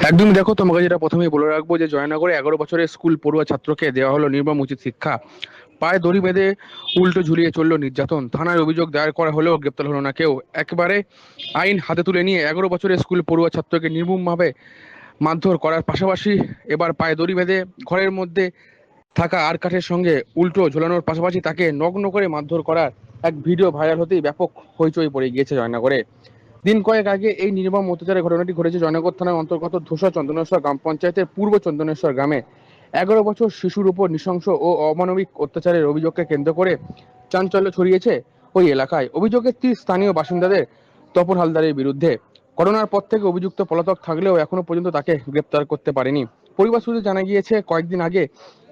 একদমই দেখো, তোমাকে যেটা প্রথমেই বলে রাখবো যে জয়নগরে 11 বছরের স্কুল পড়ুয়া ছাত্রকে দেওয়া হলো নির্মম উচিত শিক্ষা। পায়ে দড়ি বেঁধে উল্টো ঝুলিয়ে চললো নির্যাতন। থানায় অভিযোগ দায়ের করা হলেও গ্রেপ্তার হলো না কেউ। একেবারে আইন হাতে তুলে নিয়ে 11 বছরের স্কুল পড়ুয়া ছাত্রকে নির্মমভাবে মারধর করার পাশাপাশি এবার পায়ে দড়ি বেঁধে ঘরের মধ্যে থাকা আর কাঠের সঙ্গে উল্টো ঝোলানোর পাশাপাশি তাকে নগ্ন করে মারধর করার এক ভিডিও ভাইরাল হতেই ব্যাপক হইচই পড়ে গিয়েছে জয়নগরে। দিন কয়েক আগে এই নির্মম অত্যাচারের ঘটনাটি ঘটেছে জয়নগর থানার অন্তর্গত ধূসা চন্দনেশ্বর গ্রাম পঞ্চায়েতের পূর্ব চন্দনেশ্বর গ্রামে। 11 বছর শিশুর উপর নৃশংস ও অমানবিক অত্যাচারের অভিযোগকে কেন্দ্র করে চাঞ্চল্য ছড়িয়েছে ওই এলাকায়। অভিযোগের তীর স্থানীয় বাসিন্দাদের তপন হালদারের বিরুদ্ধে। করোনার পর থেকে অভিযুক্ত পলাতক থাকলেও এখনো পর্যন্ত তাকে গ্রেপ্তার করতে পারেনি পরিবার সূত্রে জানা গিয়েছে। কয়েকদিন আগে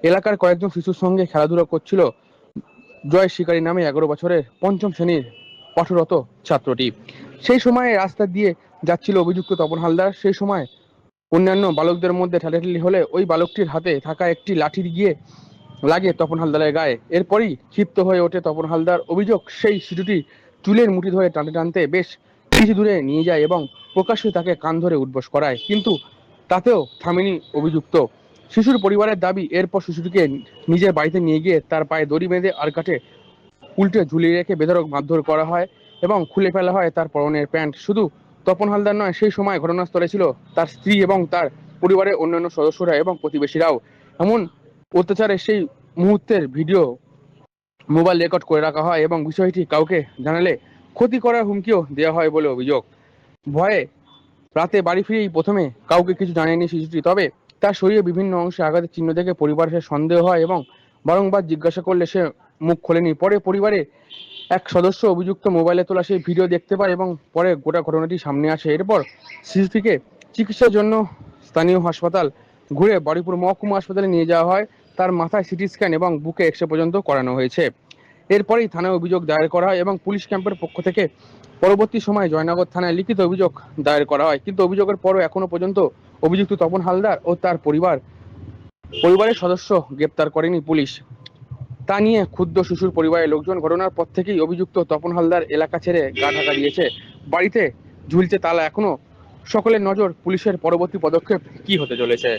এলাকার কয়েকজন শিশুর সঙ্গে খেলাধুলা করছিল জয় শিকারী নামে 11 বছরের পঞ্চম শ্রেণীর পাঠরত ছাত্রটি। সেই সময় রাস্তা দিয়ে যাচ্ছিল অভিযুক্ত তপন হালদার। সেই সময় অন্যান্য বালকদের মধ্যে ঠেলাঠেলি হলে ওই বালকটির হাতে থাকা একটি লাঠি গিয়ে লাগে তপন হালদারের গায়ে। এরপরই ক্ষিপ্ত হয়ে ওঠে তপন হালদার। অভিযোগ, সেই শিশুটি চুলের মুঠি ধরে টানতে টানতে বেশ কিছু দূরে নিয়ে যায় এবং প্রকাশ্যে তাকে কান ধরে উঠবোস করায়, কিন্তু তাতেও থামেনি অভিযুক্ত। শিশুর পরিবারের দাবি, এরপর শিশুটিকে নিজের বাড়িতে নিয়ে গিয়ে তার পায়ে দড়ি বেঁধে আর কাঠে উল্টে ঝুলিয়ে রেখে বেধড়ক মারধর করা হয় এবং খুলে ফেলা হয় তার পরনের প্যান্ট। শুধু তপন হালদার নয়, সেই সময় ঘটনাস্থলে ছিল তার স্ত্রী এবং তার পরিবারের অন্যান্য সদস্যরা এবং প্রতিবেশীরাও। এমন অত্যাচারের সেই মুহূর্তের ভিডিও মোবাইল রেকর্ড করে রাখা হয় এবং বিষয়টি কাউকে জানালে ক্ষতি করার হুমকিও দেওয়া হয় বলে অভিযোগ। ভয়ে রাতে বাড়ি ফিরেই প্রথমে কাউকে কিছু জানায়নি শিশুটি, তবে তার শরীরে বিভিন্ন অংশে আঘাতের চিহ্ন দেখে পরিবারের সন্দেহ হয় এবং বারংবার জিজ্ঞাসা করলে সে মুখ খোলেনি। পরে পরিবারের এক সদস্য অভিযুক্ত মোবাইলে তোলা সেই ভিডিও দেখতে পায় এবং পরে গোটা ঘটনাটি সামনে আসে। এরপর শিশুটিকে চিকিৎসার জন্য স্থানীয় হাসপাতাল ঘুরে বারুইপুর মহকুমা হাসপাতালে নিয়ে যাওয়া হয়। তার মাথায় সিটি স্ক্যান এবং বুকে এক্সরে পর্যন্ত করানো হয়েছে। এরপরেই থানায় অভিযোগ দায়ের করা হয় এবং পুলিশ ক্যাম্পের পক্ষ থেকে পরবর্তী সময়ে জয়নগর থানায় লিখিত অভিযোগ দায়ের করা হয়। কিন্তু অভিযোগের পরও এখনো পর্যন্ত অভিযুক্ত তপন হালদার ও তার পরিবারের সদস্য গ্রেপ্তার করেনি পুলিশ। তা নিয়ে ক্ষুব্ধ শিশুর পরিবারের লোকজন। ঘটনার পর থেকেই অভিযুক্ত তপন হালদার এলাকা ছেড়ে গা ঢাকা দিয়েছে। বাড়িতে ঝুলছে তালা এখনো। সকলের নজর পুলিশের পরবর্তী পদক্ষেপ কি হতে চলেছে।